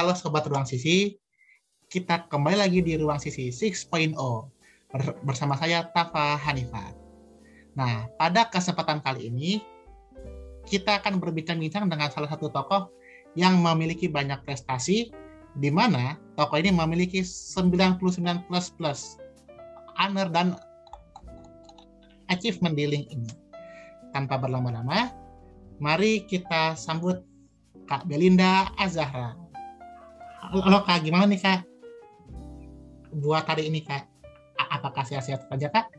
Halo Sobat Ruang Sisi, kita kembali lagi di Ruang Sisi 6.0 bersama saya Tafa Hanifah. Nah, pada kesempatan kali ini kita akan berbincang-bincang dengan salah satu tokoh yang memiliki banyak prestasi, di mana tokoh ini memiliki 99 plus honor dan achievement di LinkedIn. Tanpa berlama-lama, mari kita sambut Kak Belinda Azahra. Halo Kak, gimana nih Kak? Buat hari ini Kak, apakah sehat-sehat saja Kak?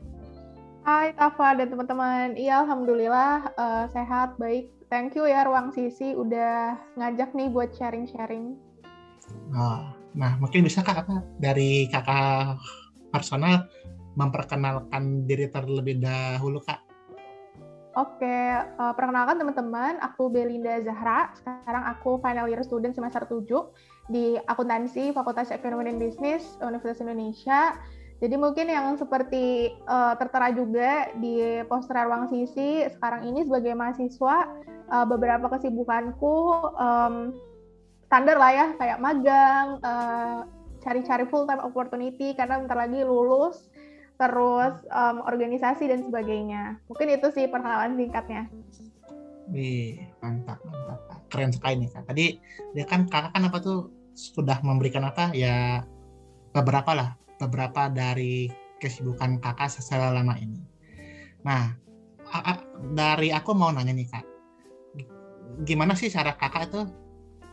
Hai Tafa dan teman-teman, iya Alhamdulillah sehat, baik. Thank you ya Ruang Sisi udah ngajak nih buat sharing-sharing. Nah, mungkin bisa Kak dari kakak personal memperkenalkan diri terlebih dahulu Kak. Oke, perkenalkan teman-teman, aku Belinda Zahra. Sekarang aku final year student semester 7 di akuntansi Fakultas Ekonomi dan Bisnis Universitas Indonesia. Jadi mungkin yang seperti tertera juga di poster Ruang Sisi sekarang ini sebagai mahasiswa, beberapa kesibukanku standar lah ya, kayak magang, cari-cari full time opportunity karena bentar lagi lulus, terus organisasi dan sebagainya. Mungkin itu sih perkenalan singkatnya. Wih, mantap. Keren sekali nih Kak. Tadi dia kan kakak kan apa tuh sudah memberikan apa ya beberapa dari kesibukan kakak selama ini. Nah, dari aku mau nanya nih Kak, gimana sih cara kakak itu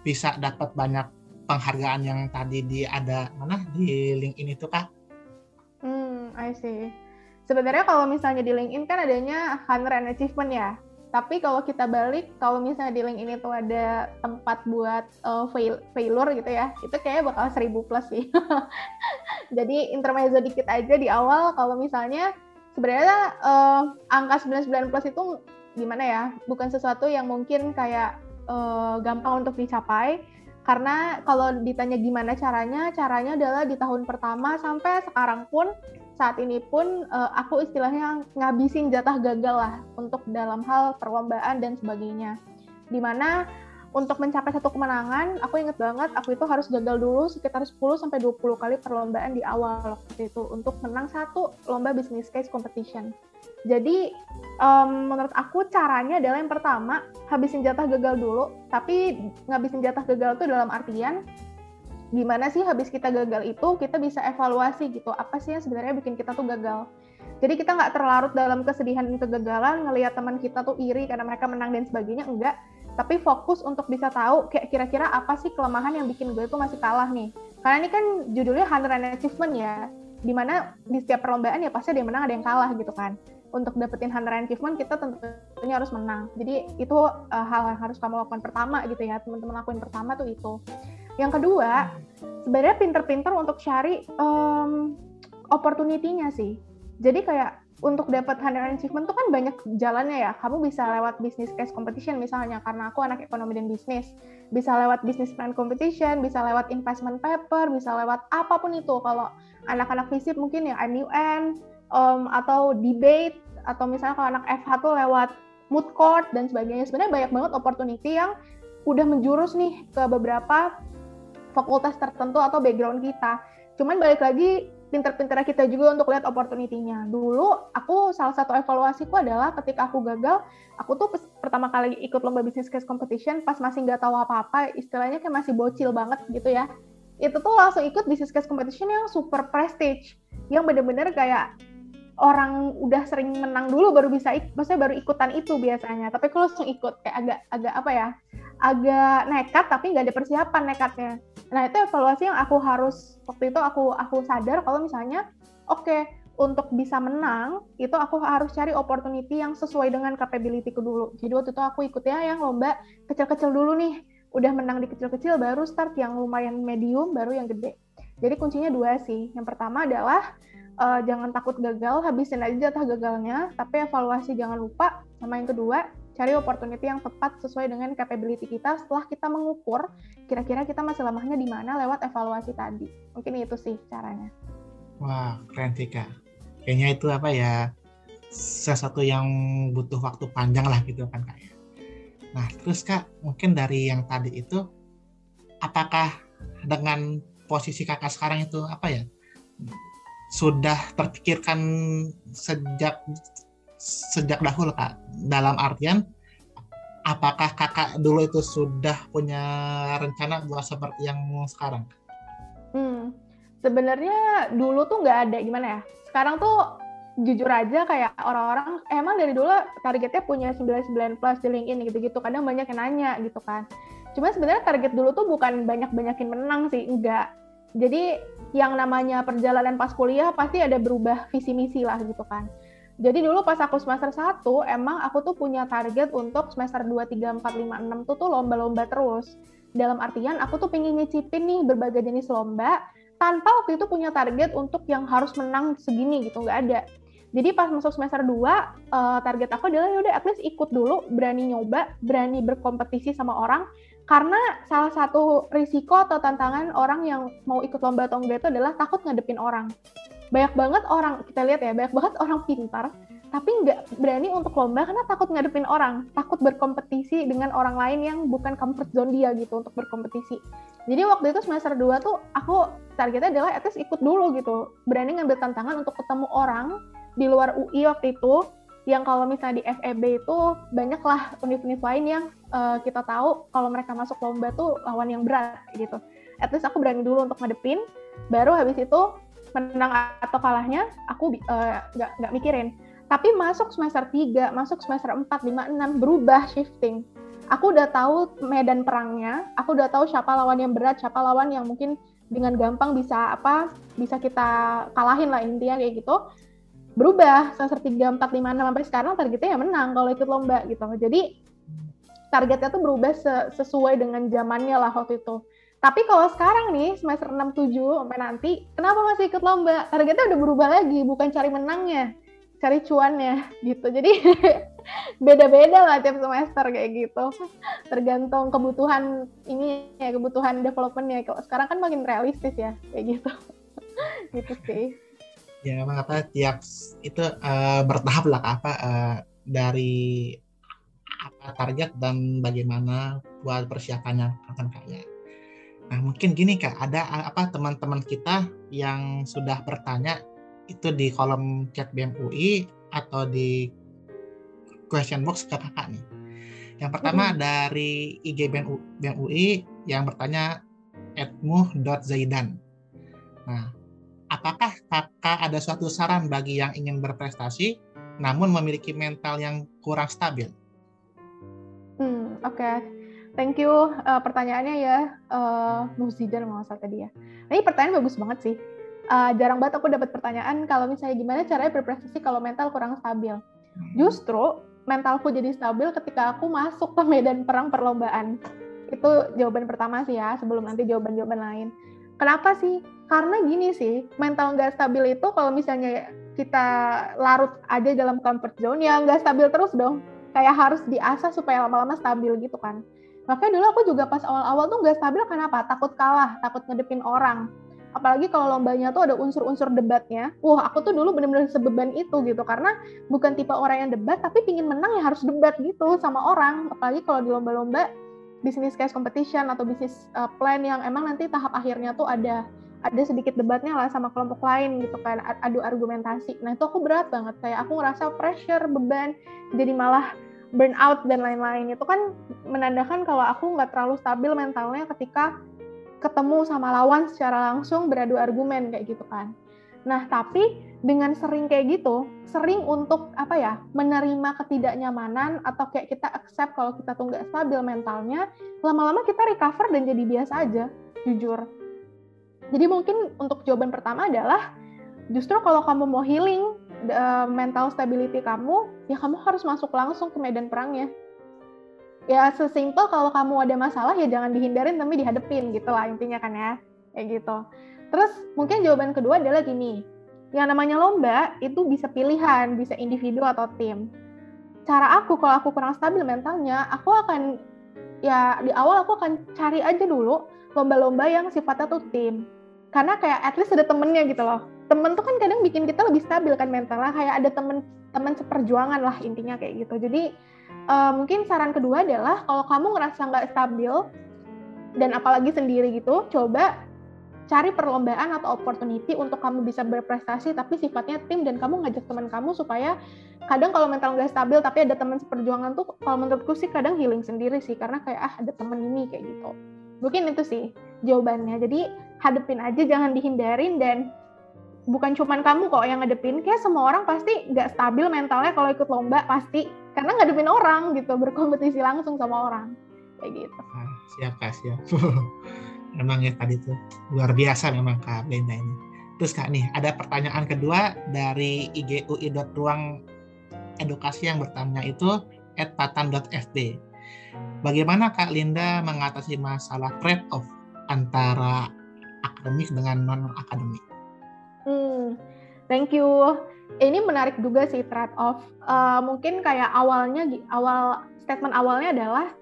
bisa dapat banyak penghargaan yang tadi di LinkedIn itu Kak? I see. Sebenarnya kalau misalnya di LinkedIn kan adanya honor and achievement ya. Tapi kalau kita balik, kalau misalnya di LinkedIn itu ada tempat buat failure gitu ya, itu kayaknya bakal 1000 plus sih. Jadi intermezzo dikit aja di awal, kalau misalnya sebenarnya angka 99 plus itu gimana ya, bukan sesuatu yang mungkin kayak gampang untuk dicapai. Karena kalau ditanya gimana caranya adalah di tahun pertama sampai sekarang pun, saat ini pun aku istilahnya ngabisin jatah gagal lah untuk dalam hal perlombaan dan sebagainya. Dimana untuk mencapai satu kemenangan, aku inget banget aku itu harus gagal dulu sekitar 10-20 kali perlombaan di awal waktu itu untuk menang satu lomba business case competition. Jadi menurut aku caranya adalah yang pertama, habisin jatah gagal dulu. Tapi ngabisin jatah gagal itu dalam artian gimana sih habis kita gagal itu kita bisa evaluasi gitu, apa sih yang sebenarnya bikin kita tuh gagal. Jadi kita nggak terlarut dalam kesedihan dan kegagalan, ngelihat teman kita tuh iri karena mereka menang dan sebagainya, enggak. Tapi fokus untuk bisa tahu kayak kira-kira apa sih kelemahan yang bikin gue tuh masih kalah nih. Karena ini kan judulnya honor and achievement ya, dimana di setiap perlombaan ya pasti ada yang menang ada yang kalah gitu kan. Untuk dapetin honor and achievement kita tentunya harus menang. Jadi itu hal yang harus kamu lakukan pertama gitu ya, teman-teman lakuin pertama tuh itu. Yang kedua, sebenarnya pinter-pinter untuk cari opportunity-nya sih. Jadi kayak untuk dapat honor and achievement tuh kan banyak jalannya ya. Kamu bisa lewat business case competition misalnya, karena aku anak ekonomi dan bisnis. Bisa lewat business plan competition, bisa lewat investment paper, bisa lewat apapun itu. Kalau anak-anak FISIP mungkin yang MUN, atau debate, atau misalnya kalau anak FH tuh lewat moot court dan sebagainya. Sebenarnya banyak banget opportunity yang udah menjurus nih ke beberapa fakultas tertentu atau background kita. Cuman balik lagi pinter-pinter kita juga untuk lihat opportunity-nya. Dulu aku salah satu evaluasiku adalah ketika aku gagal, aku tuh pertama kali ikut lomba business case competition pas masih nggak tahu apa-apa, istilahnya kayak masih bocil banget gitu ya. Itu tuh langsung ikut business case competition yang super prestige, yang bener-bener kayak orang udah sering menang dulu baru bisa maksudnya baru ikutan itu biasanya. Tapi aku langsung ikut kayak agak apa ya? Agak nekat tapi nggak ada persiapan nekatnya. Nah itu evaluasi yang aku harus waktu itu aku sadar kalau misalnya oke, untuk bisa menang itu aku harus cari opportunity yang sesuai dengan capability-ku dulu. Jadi waktu itu aku ikutnya yang lomba kecil-kecil dulu nih, udah menang di kecil-kecil baru start yang lumayan medium baru yang gede. Jadi kuncinya dua sih. Yang pertama adalah jangan takut gagal, habisin aja jatah gagalnya, tapi evaluasi jangan lupa. Sama yang kedua, cari opportunity yang tepat sesuai dengan capability kita setelah kita mengukur kira-kira kita masih lemahnya di mana lewat evaluasi tadi. Mungkin itu sih caranya. Wah, keren sih Kak. Kayaknya itu apa ya, sesuatu yang butuh waktu panjang lah gitu kan Kak ya. Nah terus Kak, mungkin dari yang tadi itu, apakah dengan posisi kakak sekarang itu apa ya, sudah terpikirkan sejak dahulu kak, dalam artian apakah kakak dulu itu sudah punya rencana buat seperti yang sekarang? Sebenarnya dulu tuh nggak ada, gimana ya, sekarang tuh jujur aja kayak orang-orang emang dari dulu targetnya punya 99 plus di LinkedIn gitu-gitu, kadang banyak yang nanya gitu kan. Cuma sebenarnya target dulu tuh bukan banyak-banyakin menang sih, enggak. Jadi yang namanya perjalanan pas kuliah pasti ada berubah visi misi lah gitu kan. Jadi dulu pas aku semester 1, emang aku tuh punya target untuk semester 2, 3, 4, 5, 6 tuh lomba-lomba terus. Dalam artian aku tuh pengen nyicipin nih berbagai jenis lomba, tanpa waktu itu punya target untuk yang harus menang segini gitu, nggak ada. Jadi pas masuk semester 2, target aku adalah yaudah at least ikut dulu, berani nyoba, berani berkompetisi sama orang, karena salah satu risiko atau tantangan orang yang mau ikut lomba atau enggak itu adalah takut ngadepin orang. Banyak banget orang, kita lihat ya, banyak banget orang pintar, tapi nggak berani untuk lomba karena takut ngadepin orang, takut berkompetisi dengan orang lain yang bukan comfort zone dia gitu untuk berkompetisi. Jadi waktu itu semester 2 tuh aku targetnya adalah at least ikut dulu gitu, berani ngambil tantangan untuk ketemu orang di luar UI waktu itu, yang kalau misalnya di FEB itu banyaklah univ-univ lain yang kita tahu kalau mereka masuk lomba tuh lawan yang berat gitu. At least aku berani dulu untuk ngadepin, baru habis itu menang atau kalahnya aku nggak mikirin. Tapi masuk semester 3, masuk semester 4, 5, 6 berubah shifting. Aku udah tahu medan perangnya, aku udah tahu siapa lawan yang berat, siapa lawan yang mungkin dengan gampang bisa kita kalahin lah, intinya kayak gitu. Berubah semester 3, 4, 5, 6 sampai sekarang targetnya ya menang kalau ikut lomba gitu. Jadi targetnya tuh berubah sesuai dengan zamannya lah waktu itu. Tapi kalau sekarang nih semester 6, 7 sampai nanti, kenapa masih ikut lomba? Targetnya udah berubah lagi, bukan cari menangnya, cari cuannya gitu. Jadi beda-beda lah tiap semester kayak gitu. Tergantung kebutuhan ini ya, kebutuhan development-nya. Kalau sekarang kan makin realistis ya kayak gitu. Gitu sih. Ya memang tiap itu bertahap lah dari target dan bagaimana buat persiapannya akan kaya. Nah mungkin gini kak, ada teman-teman kita yang sudah bertanya itu di kolom chat BEM UI atau di question box ke kakak nih. Yang pertama dari IG BEM UI yang bertanya @muh.zaidan. Nah, apakah kakak ada suatu saran bagi yang ingin berprestasi namun memiliki mental yang kurang stabil? Oke. Thank you pertanyaannya ya, Muzidan nggak usah tadi ya. Nah, ini pertanyaan bagus banget sih. Jarang banget aku dapat pertanyaan kalau misalnya gimana caranya berprestasi kalau mental kurang stabil. Justru mentalku jadi stabil ketika aku masuk ke medan perang perlombaan. Itu jawaban pertama sih ya, sebelum nanti jawaban-jawaban lain. Kenapa sih? Karena gini sih, mental nggak stabil itu kalau misalnya kita larut aja dalam comfort zone, ya nggak stabil terus dong. Kayak harus diasah supaya lama-lama stabil gitu kan. Makanya dulu aku juga pas awal-awal tuh nggak stabil, kenapa? Takut kalah, takut ngedepin orang. Apalagi kalau lombanya tuh ada unsur-unsur debatnya. Wah, aku tuh dulu benar-benar sebeban itu gitu. Karena bukan tipe orang yang debat, tapi pingin menang ya harus debat gitu sama orang. Apalagi kalau di lomba-lomba business case competition atau business plan yang emang nanti tahap akhirnya tuh ada sedikit debatnya lah sama kelompok lain gitu kan, adu argumentasi. Nah itu aku berat banget, kayak aku ngerasa pressure, beban, jadi malah burnout dan lain-lain. Itu kan menandakan kalau aku nggak terlalu stabil mentalnya ketika ketemu sama lawan secara langsung beradu argumen kayak gitu kan. Nah tapi dengan sering kayak gitu, sering untuk menerima ketidaknyamanan atau kayak kita accept kalau kita tuh nggak stabil mentalnya, lama-lama kita recover dan jadi biasa aja, jujur. Jadi mungkin untuk jawaban pertama adalah justru kalau kamu mau healing mental stability kamu, ya kamu harus masuk langsung ke medan perangnya. Ya sesimpel kalau kamu ada masalah ya jangan dihindarin tapi dihadepin gitu lah intinya kan ya, kayak gitu. Terus mungkin jawaban kedua adalah gini, yang namanya lomba itu bisa pilihan, bisa individu atau tim. Cara aku kalau aku kurang stabil mentalnya, aku akan ya di awal aku akan cari aja dulu lomba-lomba yang sifatnya tuh tim. Karena kayak at least ada temennya gitu loh. Temen tuh kan kadang bikin kita lebih stabil kan mentalnya, kayak ada temen seperjuangan lah intinya kayak gitu. Jadi mungkin saran kedua adalah kalau kamu ngerasa nggak stabil, dan apalagi sendiri gitu, coba cari perlombaan atau opportunity untuk kamu bisa berprestasi tapi sifatnya tim, dan kamu ngajak teman kamu, supaya kadang kalau mental nggak stabil tapi ada teman seperjuangan tuh, kalau menurutku sih kadang healing sendiri sih, karena kayak ada teman ini kayak gitu. Mungkin itu sih jawabannya. Jadi hadepin aja, jangan dihindarin, dan bukan cuman kamu kok yang ngadepin, kayak semua orang pasti nggak stabil mentalnya kalau ikut lomba, pasti, karena ngadepin orang gitu, berkompetisi langsung sama orang kayak gitu. Siap Kak, siap. Memang ya tadi tuh luar biasa memang Kak Blenda ini. Terus Kak nih, ada pertanyaan kedua dari igui.ruang edukasi yang bertanya itu @patan.fb. Bagaimana Kak Linda mengatasi masalah trade-off antara akademik dengan non-akademik? Thank you. Ini menarik juga sih, trade-off. Mungkin kayak statement awalnya adalah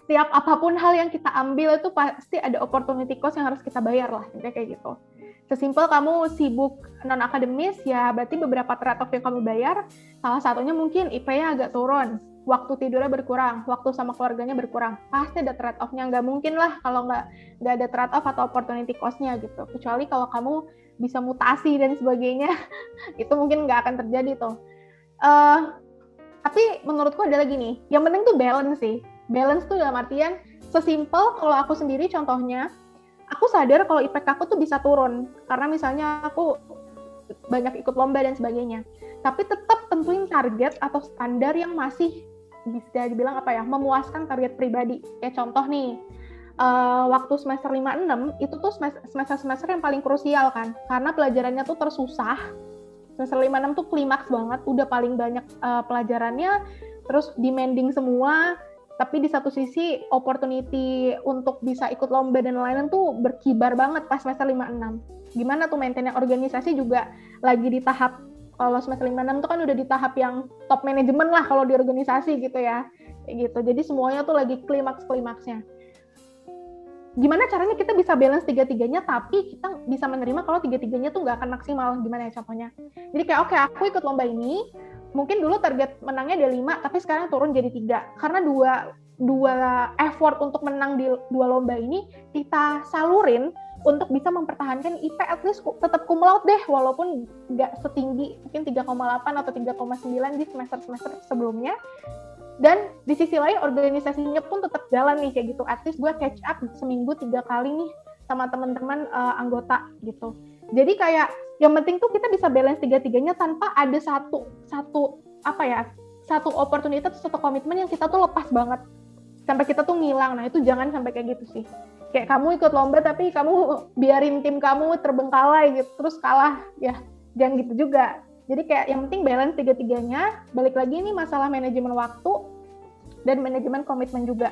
setiap apapun hal yang kita ambil itu pasti ada opportunity cost yang harus kita bayar lah, kayak gitu. Sesimpel kamu sibuk non-akademis, ya berarti beberapa trade-off yang kamu bayar, salah satunya mungkin IP-nya agak turun, waktu tidurnya berkurang, waktu sama keluarganya berkurang, pasti ada trade-off-nya. Nggak mungkin lah kalau nggak ada trade-off atau opportunity cost-nya gitu. Kecuali kalau kamu bisa mutasi dan sebagainya, itu mungkin nggak akan terjadi tuh. Tapi menurutku ada lagi nih, yang penting tuh balance sih. Balance tuh dalam artian, sesimpel kalau aku sendiri contohnya, aku sadar kalau IPK aku tuh bisa turun, karena misalnya aku banyak ikut lomba dan sebagainya. Tapi tetap tentuin target atau standar yang masih bisa dibilang memuaskan target pribadi. Kayak contoh nih, waktu semester 5-6, itu tuh semester-semester yang paling krusial kan, karena pelajarannya tuh tersusah. Semester 5-6 tuh klimaks banget, udah paling banyak pelajarannya, terus demanding semua, tapi di satu sisi opportunity untuk bisa ikut lomba dan lain-lain tuh berkibar banget pas semester 5-6. Gimana tuh maintainnya? Organisasi juga lagi di tahap, kalau semester 5-6 tuh kan udah di tahap yang top manajemen lah kalau di organisasi gitu ya. Kayak gitu. Jadi semuanya tuh lagi klimaks-klimaksnya. Gimana caranya kita bisa balance tiga-tiganya tapi kita bisa menerima kalau tiga-tiganya tuh nggak akan maksimal? Gimana ya contohnya? Jadi kayak oke, aku ikut lomba ini, mungkin dulu target menangnya ada 5, tapi sekarang turun jadi 3. Karena dua effort untuk menang di 2 lomba ini kita salurin untuk bisa mempertahankan IP at least tetap cum laude deh, walaupun nggak setinggi mungkin 3,8 atau 3,9 di semester-semester sebelumnya. Dan di sisi lain organisasinya pun tetap jalan nih kayak gitu. At least gue catch up seminggu 3 kali nih sama teman-teman anggota gitu. Jadi kayak yang penting tuh kita bisa balance tiga-tiganya tanpa ada satu opportunity, satu komitmen yang kita tuh lepas banget sampai kita tuh ngilang. Nah itu jangan sampai kayak gitu sih. Kayak kamu ikut lomba tapi kamu biarin tim kamu terbengkalai gitu terus kalah, ya jangan gitu juga. Jadi kayak yang penting balance tiga-tiganya. Balik lagi nih masalah manajemen waktu dan manajemen komitmen juga.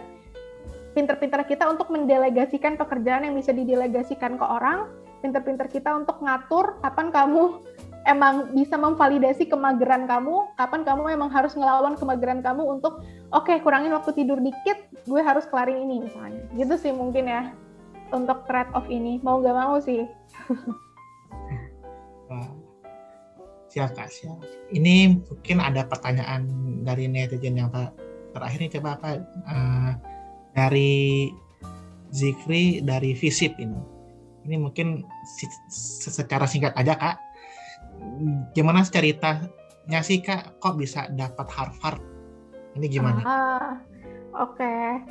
Pinter-pinter kita untuk mendelegasikan pekerjaan yang bisa didelegasikan ke orang. Pinter-pinter kita untuk ngatur kapan kamu emang bisa memvalidasi kemageran kamu, kapan kamu emang harus ngelawan kemageran kamu untuk kurangin waktu tidur dikit, gue harus kelarin ini misalnya. Gitu sih mungkin ya untuk trade-off ini. Mau nggak mau sih. Siap Kak, siap. Ini mungkin ada pertanyaan dari netizen yang terakhir nih, coba dari Zikri dari Visip ini. Ini mungkin secara singkat aja Kak, gimana ceritanya sih Kak kok bisa dapat Harvard? Ini gimana? Oke.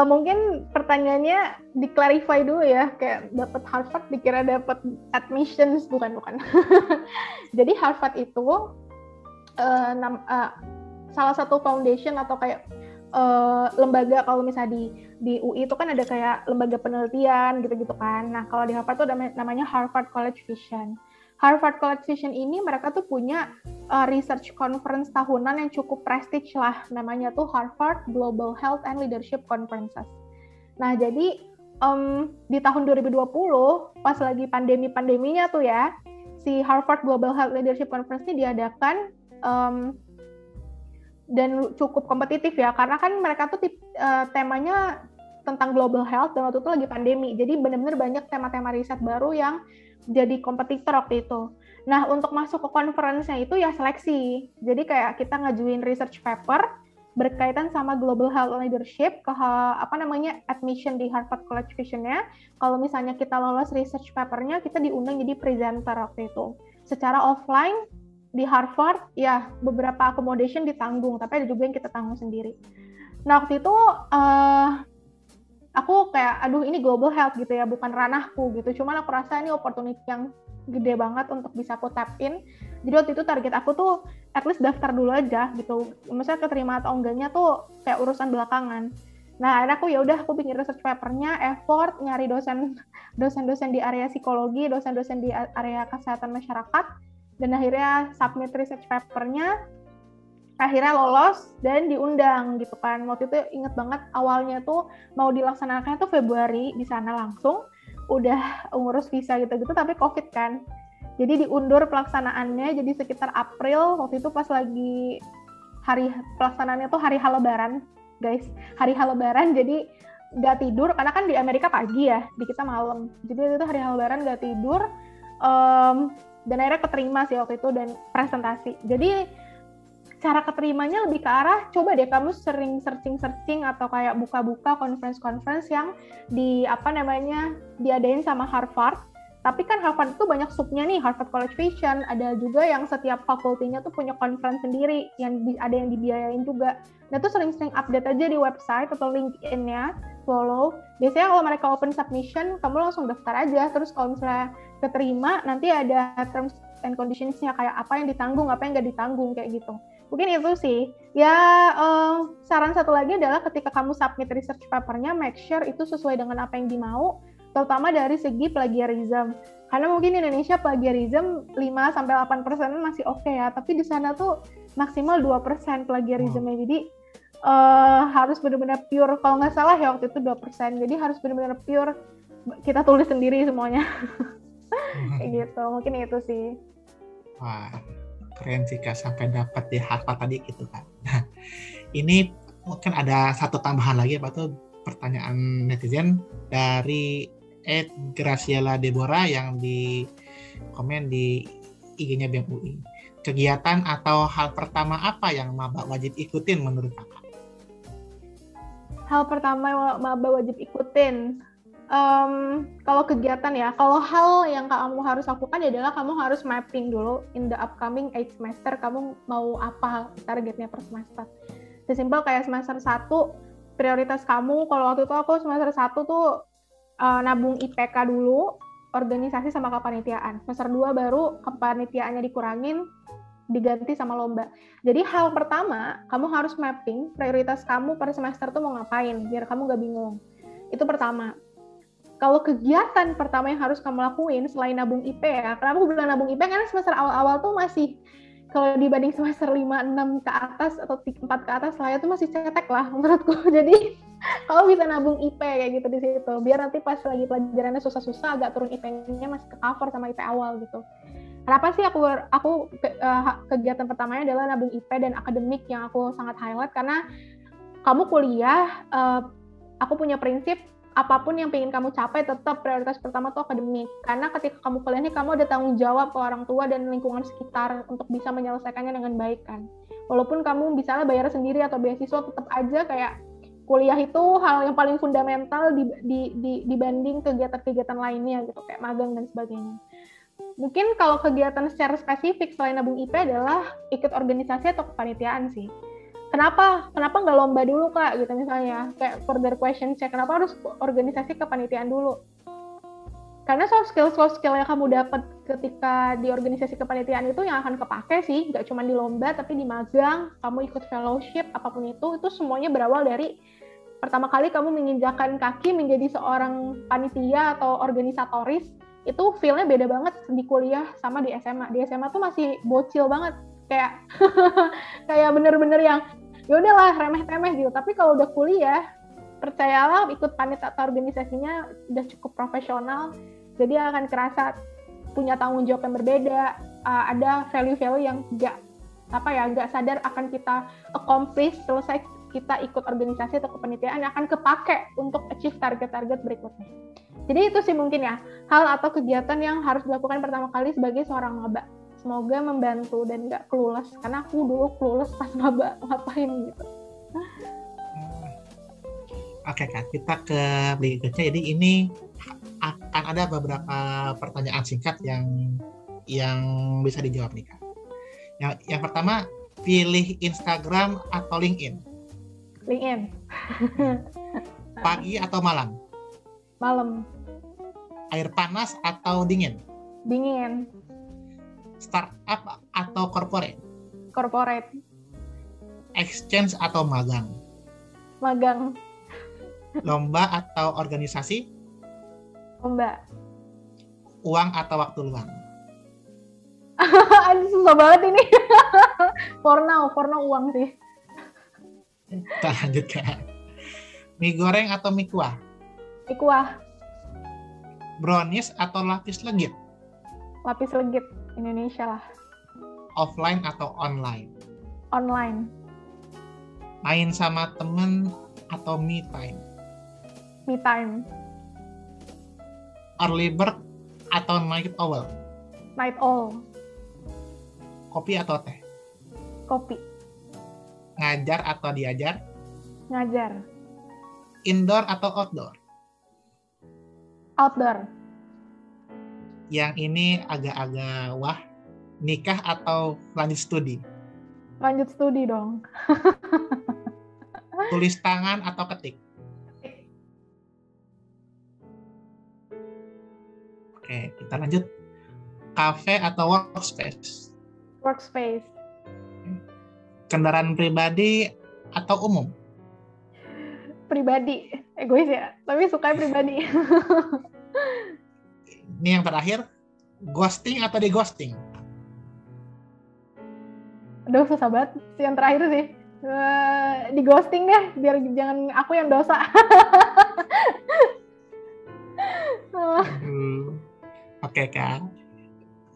Mungkin pertanyaannya di-clarify dulu ya, kayak dapat Harvard dikira dapat admissions, bukan. Jadi Harvard itu salah satu foundation atau kayak lembaga, kalau misalnya di UI itu kan ada kayak lembaga penelitian gitu-gitu kan. Nah kalau di Harvard itu namanya Harvard College Vision. Harvard College Vision ini mereka tuh punya research conference tahunan yang cukup prestige lah, namanya tuh Harvard Global Health and Leadership Conferences. Nah jadi di tahun 2020 pas lagi pandeminya tuh ya, si Harvard Global Health Leadership Conference ini diadakan dan cukup kompetitif ya, karena kan mereka tuh temanya tentang global health dan waktu itu lagi pandemi, jadi benar-benar banyak tema-tema riset baru yang jadi kompetitor waktu itu. Nah, untuk masuk ke conference-nya itu ya seleksi. Jadi kayak kita ngajuin research paper, berkaitan sama Global Health Leadership ke admission di Harvard College Vision-nya. Kalau misalnya kita lolos research paper-nya, kita diundang jadi presenter waktu itu. Secara offline di Harvard, ya beberapa accommodation ditanggung, tapi ada juga yang kita tanggung sendiri. Nah waktu itu aku kayak, aduh ini global health gitu ya, bukan ranahku gitu. Cuman aku rasa ini opportunity yang gede banget untuk bisa aku tap in. Jadi waktu itu target aku tuh at least daftar dulu aja gitu. Misalnya keterima atau enggaknya tuh kayak urusan belakangan. Nah akhirnya aku ya udah aku bikin research papernya, effort nyari dosen-dosen di area psikologi, dosen-dosen di area kesehatan masyarakat, dan akhirnya submit research papernya. Akhirnya lolos dan diundang gitu kan. Waktu itu inget banget awalnya tuh mau dilaksanakannya tuh Februari di sana langsung. Udah ngurus visa gitu-gitu tapi COVID kan. Jadi diundur pelaksanaannya jadi sekitar April. Waktu itu pas lagi hari pelaksanaannya tuh hari Lebaran, guys. Hari Lebaran jadi nggak tidur karena kan di Amerika pagi ya, di kita malam. Jadi itu hari Lebaran nggak tidur. Dan akhirnya keterima sih waktu itu dan presentasi. Jadi cara keterimanya lebih ke arah, coba deh kamu sering searching atau kayak buka-buka conference yang diadain sama Harvard. Tapi kan Harvard itu banyak subnya nih, Harvard College Vision, ada juga yang setiap fakultinya tuh punya conference sendiri, ada yang dibiayain juga. Nah tuh sering-sering update aja di website atau LinkedIn-nya, follow. Biasanya kalau mereka open submission, kamu langsung daftar aja. Terus kalau misalnya keterima, nanti ada terms and conditions-nya kayak apa yang ditanggung, apa yang nggak ditanggung, kayak gitu. Mungkin itu sih. Ya, saran satu lagi adalah ketika kamu submit research paper-nya, make sure itu sesuai dengan apa yang dimau, terutama dari segi plagiarism. Karena mungkin di Indonesia plagiarism 5-8% masih oke ya, tapi di sana tuh maksimal 2% plagiarismnya. Jadi harus benar-benar pure. Kalau nggak salah ya waktu itu 2%. Jadi harus benar-benar pure. Kita tulis sendiri semuanya. Kayak gitu. Mungkin itu sih. Wah, keren sih Kak, sampai dapat di Harvard tadi gitu kan. Nah, ini mungkin ada satu tambahan lagi, apa tuh pertanyaan netizen dari Graciela Deborah yang di komen di IG-nya BEM UI. Kegiatan atau hal pertama apa yang maba wajib ikutin menurut Kakak? Hal pertama yang maba wajib ikutin, kalau kegiatan ya, kalau hal yang kamu harus lakukan adalah kamu harus mapping dulu in the upcoming 8 semester, kamu mau apa targetnya per semester. Sesimpel kayak semester 1, prioritas kamu, kalau waktu itu aku semester 1 tuh nabung IPK dulu, organisasi sama kepanitiaan. Semester 2 baru kepanitiaannya dikurangin, diganti sama lomba. Jadi hal pertama, kamu harus mapping prioritas kamu per semester tuh mau ngapain, biar kamu gak bingung. Itu pertama. Kalau kegiatan pertama yang harus kamu lakuin selain nabung IP ya, kenapa aku bilang nabung IP? Karena semester awal-awal tuh masih, kalau dibanding semester 5, 6 ke atas atau 4 ke atas lah, itu masih cetek lah menurutku. Jadi kalau bisa nabung IP kayak gitu di situ, biar nanti pas lagi pelajarannya susah-susah agak turun IP-nya masih ke cover sama IP awal gitu. Kenapa sih aku kegiatan pertamanya adalah nabung IP dan akademik yang aku sangat highlight, karena kamu kuliah, aku punya prinsip apapun yang pengen kamu capai tetap prioritas pertama tuh akademik, karena ketika kamu kuliah nih kamu ada tanggung jawab ke orang tua dan lingkungan sekitar untuk bisa menyelesaikannya dengan baik kan. Walaupun kamu misalnya bayar sendiri atau beasiswa, tetap aja kayak kuliah itu hal yang paling fundamental dibanding kegiatan-kegiatan lainnya gitu, kayak magang dan sebagainya. Mungkin kalau kegiatan secara spesifik selain nabung IP adalah ikut organisasi atau kepanitiaan sih. Kenapa nggak lomba dulu Kak gitu misalnya, kayak further question check, kenapa harus organisasi kepanitiaan dulu? Karena soft skill yang kamu dapat ketika di organisasi kepanitiaan itu yang akan kepake sih, nggak cuma di lomba tapi di magang, kamu ikut fellowship, apapun itu semuanya berawal dari pertama kali kamu menginjakan kaki menjadi seorang panitia atau organisatoris. Itu feel-nya beda banget di kuliah sama di SMA. Di SMA tuh masih bocil banget, kayak kayak bener-bener yang ya udahlah remeh-temeh gitu. Tapi kalau udah kuliah, percayalah ikut panit atau organisasinya udah cukup profesional, jadi akan kerasa punya tanggung jawab yang berbeda, ada value-value yang nggak sadar akan kita accomplish selesai kita ikut organisasi atau kepanitiaan yang akan kepake untuk achieve target-target berikutnya. Jadi itu sih mungkin ya hal atau kegiatan yang harus dilakukan pertama kali sebagai seorang maba. Semoga membantu dan nggak clueless, karena aku dulu clueless pas maba ngapain gitu. Oke Kak, kita ke berikutnya. Jadi ini akan ada beberapa pertanyaan singkat yang bisa dijawab nih Kak. Yang pertama, pilih Instagram atau LinkedIn? LinkedIn. Pagi atau malam? Malam. Air panas atau dingin? Dingin. Startup atau corporate? Corporate. Exchange atau magang? Magang. Lomba atau organisasi? Lomba. Uang atau waktu luang? Aduh, susah banget ini. For now uang sih. Kita lanjut Kak. Mie goreng atau mie kuah? Mie kuah. Brownies atau lapis legit? Lapis legit. Indonesia lah. Offline atau online? Online. Main sama temen atau me time? Me time. Early bird atau night owl? Night owl. Kopi atau teh? Kopi. Ngajar atau diajar? Ngajar. Indoor atau outdoor? Outdoor. Yang ini agak-agak wah. Nikah atau lanjut studi? Lanjut studi dong. Tulis tangan atau ketik? Oke, kita lanjut. Cafe atau workspace? Workspace. Kendaraan pribadi atau umum? Pribadi. Egois ya, tapi suka pribadi. Ini yang terakhir, ghosting atau di ghosting? Aduh, susah banget sih yang terakhir sih. Di ghosting deh, biar jangan aku yang dosa. Oke Kak.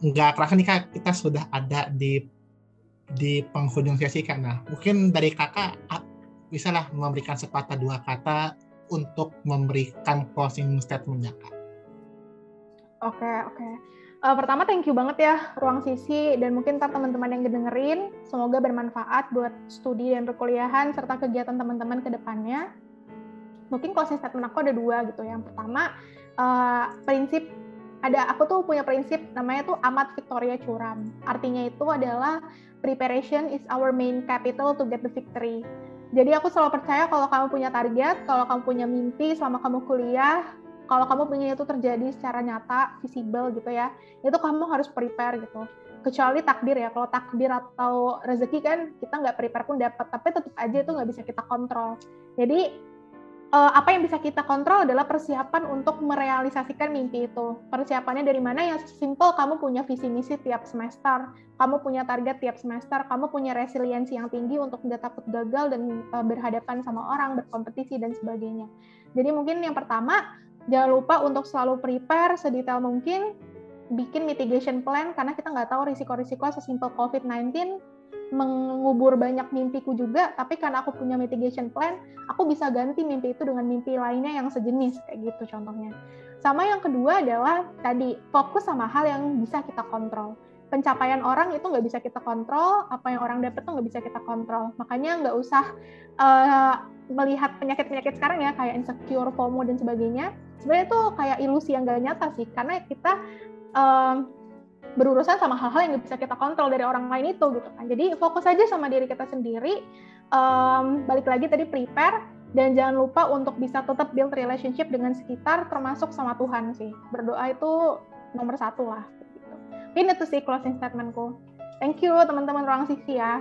Nggak kerasa nih Kak, kita sudah ada di penghujung sesi Kak. Nah, mungkin dari Kakak bisalah memberikan sepatah dua kata untuk memberikan closing statement-nya Kak. Oke. Pertama, thank you banget ya Ruang Sisi, dan mungkin ntar teman-teman yang dengerin, semoga bermanfaat buat studi dan perkuliahan serta kegiatan teman-teman ke depannya. Mungkin closing statement aku ada dua gitu. Yang pertama, aku tuh punya prinsip namanya tuh Amat Victoria Curam. Artinya itu adalah preparation is our main capital to get the victory. Jadi aku selalu percaya kalau kamu punya target, kalau kamu punya mimpi selama kamu kuliah, kalau kamu pengen itu terjadi secara nyata, visible gitu ya, itu kamu harus prepare gitu. Kecuali takdir ya, kalau takdir atau rezeki kan kita nggak prepare pun dapat, tapi tetap aja itu nggak bisa kita kontrol. Jadi apa yang bisa kita kontrol adalah persiapan untuk merealisasikan mimpi itu. Persiapannya dari mana? Ya simple, kamu punya visi misi tiap semester, kamu punya target tiap semester, kamu punya resiliensi yang tinggi untuk nggak takut gagal dan berhadapan sama orang, berkompetisi dan sebagainya. Jadi mungkin yang pertama, jangan lupa untuk selalu prepare sedetail mungkin, bikin mitigation plan, karena kita nggak tahu risiko-risiko sesimpel COVID-19 mengubur banyak mimpiku juga, tapi karena aku punya mitigation plan, aku bisa ganti mimpi itu dengan mimpi lainnya yang sejenis, kayak gitu contohnya. Sama yang kedua adalah tadi, fokus sama hal yang bisa kita kontrol. Pencapaian orang itu nggak bisa kita kontrol, apa yang orang dapat tuh nggak bisa kita kontrol. Makanya nggak usah melihat penyakit-penyakit sekarang ya, kayak insecure, FOMO, dan sebagainya. Sebenarnya itu kayak ilusi yang nggak nyata sih, karena kita berurusan sama hal-hal yang nggak bisa kita kontrol dari orang lain itu gitu kan. Jadi fokus aja sama diri kita sendiri. Balik lagi tadi prepare, dan jangan lupa untuk bisa tetap build relationship dengan sekitar, termasuk sama Tuhan sih. Berdoa itu nomor satu lah. Gitu. Ini tuh sih closing statementku. Thank you teman-teman Ruang Sisi ya.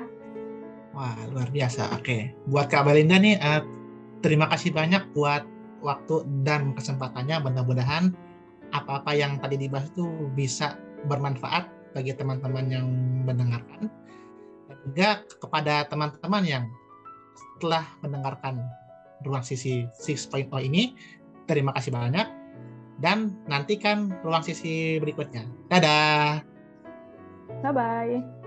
Wah, luar biasa. Oke. Buat Kak Belinda nih, terima kasih banyak buat waktu dan kesempatannya. Mudah-mudahan apa-apa yang tadi dibahas itu bisa bermanfaat bagi teman-teman yang mendengarkan. Dan juga kepada teman-teman yang setelah mendengarkan Ruang Sisi 6.0 ini, terima kasih banyak. Dan nantikan Ruang Sisi berikutnya. Dadah! Bye-bye!